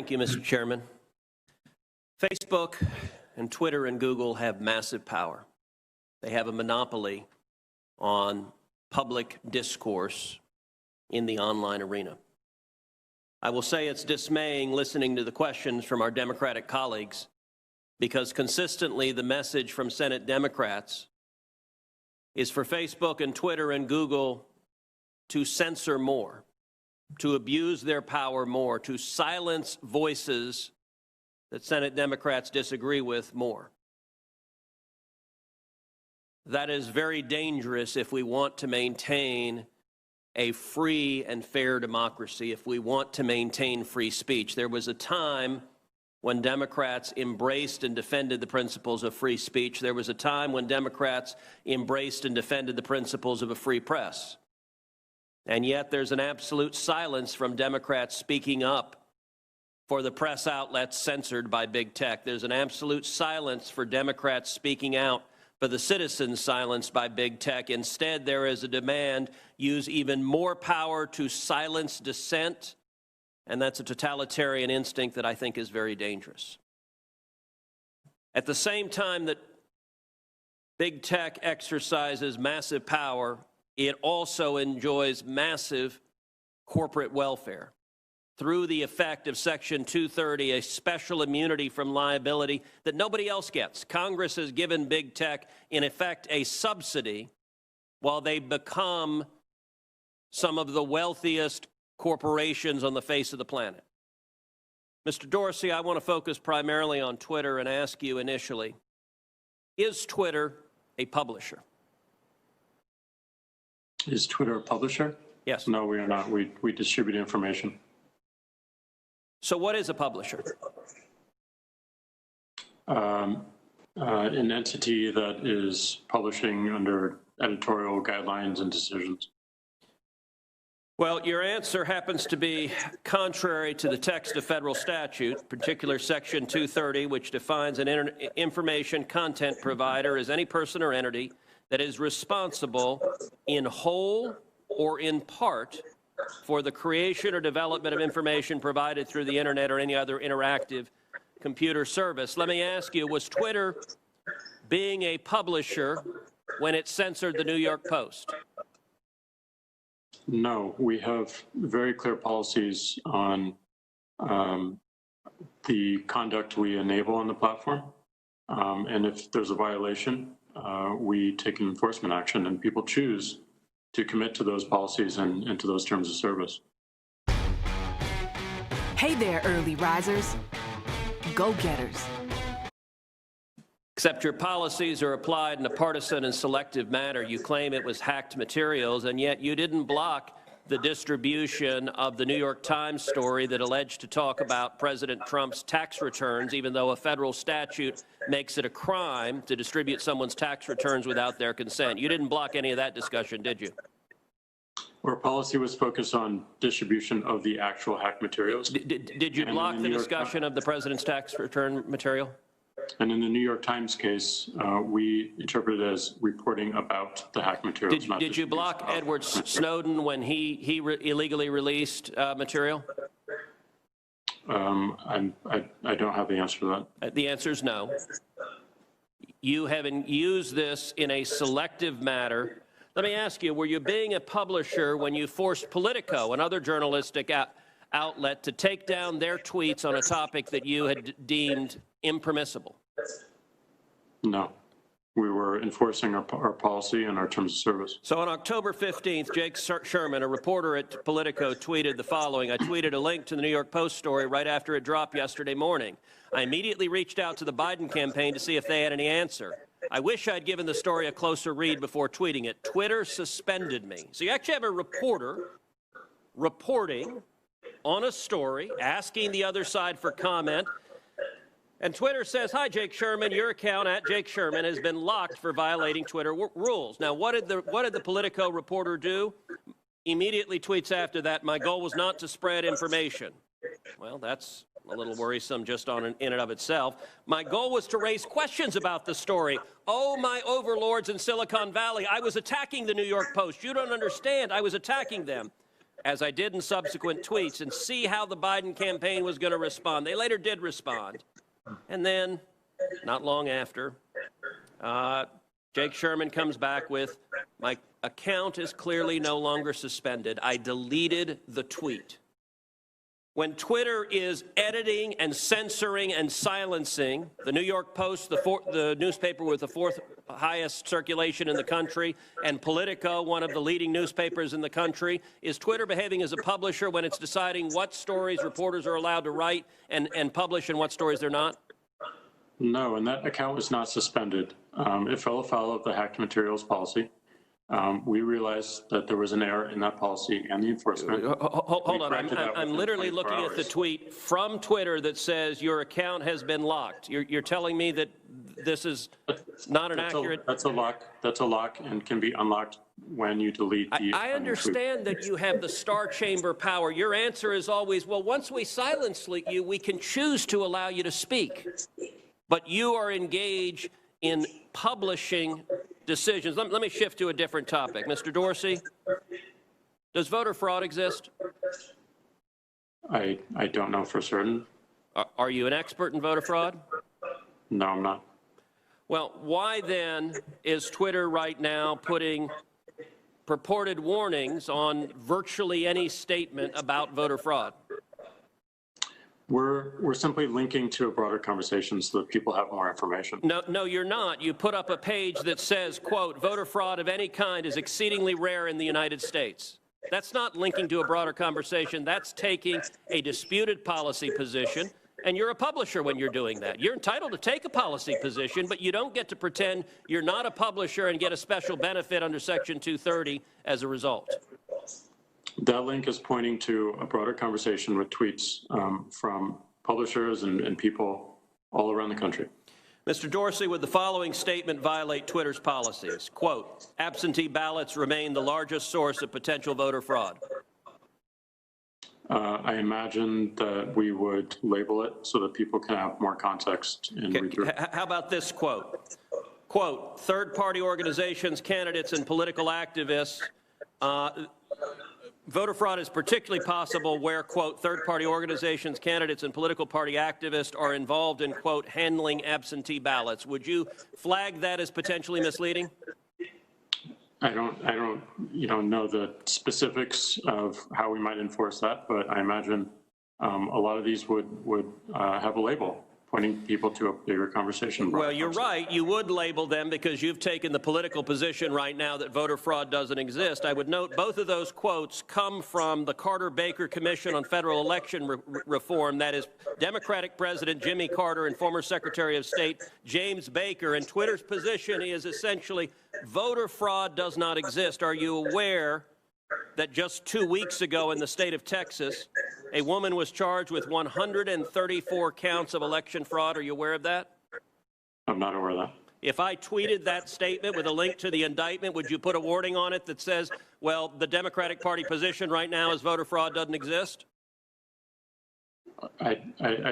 Thank you, Mr. Chairman. Facebook and Twitter and Google have massive power. They have a monopoly on public discourse in the online arena. I will say it's dismaying listening to the questions from our Democratic colleagues, because consistently the message from Senate Democrats is for Facebook and Twitter and Google to censor more, to abuse their power more, to silence voices that Senate Democrats disagree with more. That is very dangerous if we want to maintain a free and fair democracy, if we want to maintain free speech. There was a time when Democrats embraced and defended the principles of free speech. There was a time when Democrats embraced and defended the principles of a free press. And yet there's an absolute silence from Democrats speaking up for the press outlets censored by big tech. There's an absolute silence for Democrats speaking out for the citizens silenced by big tech. Instead, there is a demand, use even more power to silence dissent, and that's a totalitarian instinct that I think is very dangerous. At the same time that big tech exercises massive power, it also enjoys massive corporate welfare through the effect of Section 230, a special immunity from liability that nobody else gets. Congress has given big tech, in effect, a subsidy while they become some of the wealthiest corporations on the face of the planet. Mr. Dorsey, I want to focus primarily on Twitter and ask you initially, is Twitter a publisher? Is Twitter a publisher? Yes. No, we are not. We distribute information. So what is a publisher? An entity that is publishing under editorial guidelines and decisions. Well, your answer happens to be contrary to the text of federal statute, particular Section 230, which defines an information content provider as any person or entity that is responsible in whole or in part for the creation or development of information provided through the internet or any other interactive computer service. Let me ask you, was Twitter being a publisher when it censored the New York Post? No, we have very clear policies on the conduct we enable on the platform. And if there's a violation, we take an enforcement action, and people choose to commit to those policies and to those terms of service. Hey there, early risers. Go-getters. Except your policies are applied in a partisan and selective manner. You claim it was hacked materials, and yet you didn't block the distribution of the New York Times story that alleged to talk about President Trump's tax returns, even though a federal statute makes it a crime to distribute someone's tax returns without their consent. You didn't block any of that discussion, did you? Our policy was focused on distribution of the actual hacked materials. Did you block the discussion of the president's tax return material? And in the New York Times case, we interpreted it as reporting about the hacked materials. Did you block Edward Snowden when he illegally released material? I don't have the answer to that. The answer is no. You haven't used this in a selective manner. Let me ask you, were you being a publisher when you forced Politico, another journalistic outlet, to take down their tweets on a topic that you had deemed impermissible? No. We were enforcing our policy and our terms of service. So on October 15th, Jake Sherman, a reporter at Politico, tweeted the following. I tweeted a link to the New York Post story right after it dropped yesterday morning. I immediately reached out to the Biden campaign to see if they had any answer. I wish I'd given the story a closer read before tweeting it. Twitter suspended me. So you actually have a reporter reporting on a story, asking the other side for comment. And Twitter says, hi, Jake Sherman, your account at Jake Sherman has been locked for violating Twitter rules. Now, what did the Politico reporter do? Immediately tweets after that, my goal was not to spread information. Well, that's a little worrisome just in and of itself. My goal was to raise questions about the story. Oh, my overlords in Silicon Valley, I was attacking the New York Post. You don't understand. I was attacking them. as I did in subsequent tweets, and see how the Biden campaign was going to respond. They later did respond. And then, not long after, Jake Sherman comes back with, my account is clearly no longer suspended. I deleted the tweet. When Twitter is editing and censoring and silencing, the New York Post, the newspaper with the fourth highest circulation in the country, and Politico, one of the leading newspapers in the country, is Twitter behaving as a publisher when it's deciding what stories reporters are allowed to write and publish and what stories they're not? No, and that account was not suspended. It fell afoul of the hacked materials policy. We realized that there was an error in that policy and the enforcement. Hold on, I'm literally looking at the tweet from Twitter that says your account has been locked. You're telling me that this is not an accurate... That's a lock and can be unlocked when you delete the... I understand that you have the star chamber power. Your answer is always, well, once we silence you, we can choose to allow you to speak. But you are engaged in publishing decisions. Let me shift to a different topic. Mr. Dorsey, does voter fraud exist? I don't know for certain. Are you an expert in voter fraud? No, I'm not. Well, why then is Twitter right now putting purported warnings on virtually any statement about voter fraud? We're simply linking to a broader conversation so that people have more information. No, you're not. You put up a page that says, quote, voter fraud of any kind is exceedingly rare in the United States. That's not linking to a broader conversation. That's taking a disputed policy position, and you're a publisher when you're doing that. You're entitled to take a policy position, but you don't get to pretend you're not a publisher and get a special benefit under Section 230 as a result. That link is pointing to a broader conversation with tweets from publishers and people all around the country. Mr. Dorsey, would the following statement violate Twitter's policies? Quote, absentee ballots remain the largest source of potential voter fraud. I imagine that we would label it so that people can have more context in read through. How about this quote? Quote, third-party organizations, candidates, and political activists voter fraud is particularly possible where, quote, third-party organizations, candidates, and political party activists are involved in, quote, handling absentee ballots. Would you flag that as potentially misleading? I don't, know the specifics of how we might enforce that, but I imagine a lot of these would have a label pointing people to a bigger conversation. Well, you're right. You would label them because you've taken the political position right now that voter fraud doesn't exist. I would note both of those quotes come from the Carter-Baker Commission on Federal Election Reform. That is Democratic President Jimmy Carter and former Secretary of State James Baker. And Twitter's position is essentially voter fraud does not exist. Are you aware that just 2 weeks ago in the state of Texas, a woman was charged with 134 counts of election fraud? Are you aware of that? I'm not aware of that. If I tweeted that statement with a link to the indictment, would you put a warning on it that says, well, the Democratic Party position right now is voter fraud doesn't exist? I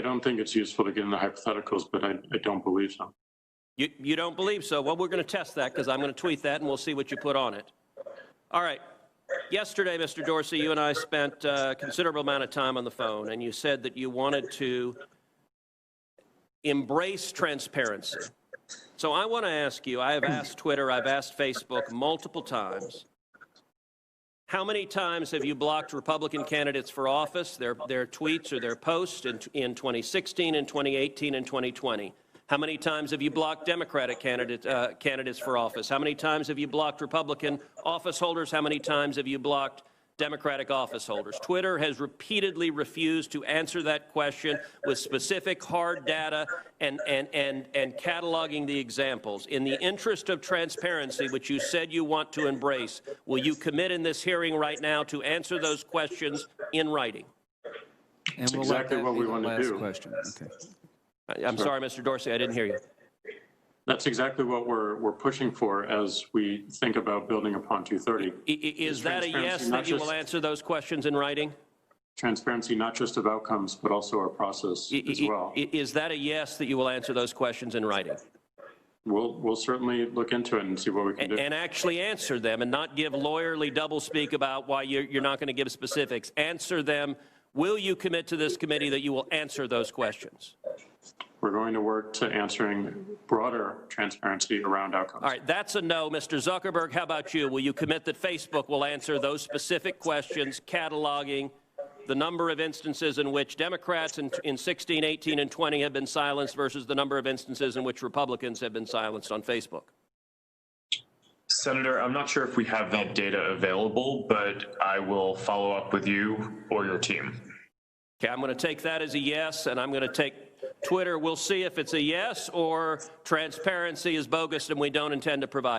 don't think it's useful to get into hypotheticals, but I don't believe so. You don't believe so? Well, we're going to test that because I'm going to tweet that and we'll see what you put on it. All right. Yesterday, Mr. Dorsey, you and I spent a considerable amount of time on the phone, and you said that you wanted to embrace transparency. So I want to ask you, I have asked Twitter, I've asked Facebook multiple times, how many times have you blocked Republican candidates for office, their tweets or their posts in 2016, and 2018, and 2020? How many times have you blocked Democratic candidates for office? How many times have you blocked Republican office holders? How many times have you blocked Democratic office holders? Twitter has repeatedly refused to answer that question with specific hard data and cataloging the examples. In the interest of transparency, which you said you want to embrace, will you commit in this hearing right now to answer those questions in writing? That's exactly what we want to do. Question. Okay. I'm sorry, Mr. Dorsey, I didn't hear you. That's exactly what we're pushing for as we think about building upon 230. Is that a yes that you will answer those questions in writing? Transparency, not just of outcomes, but also our process as well. Is that a yes that you will answer those questions in writing? We'll certainly look into it and see what we can do. And actually answer them and not give lawyerly doublespeak about why you're not going to give specifics. Answer them. Will you commit to this committee that you will answer those questions? We're going to work to answering broader transparency around outcomes. All right, that's a no. Mr. Zuckerberg, how about you? Will you commit that Facebook will answer those specific questions, cataloging the number of instances in which Democrats in 16, 18, and 20 have been silenced versus the number of instances in which Republicans have been silenced on Facebook? Senator, I'm not sure if we have that data available, but I will follow up with you or your team. Okay, I'm going to take that as a yes, and I'm going to take Twitter. We'll see if it's a yes or transparency is bogus and we don't intend to provide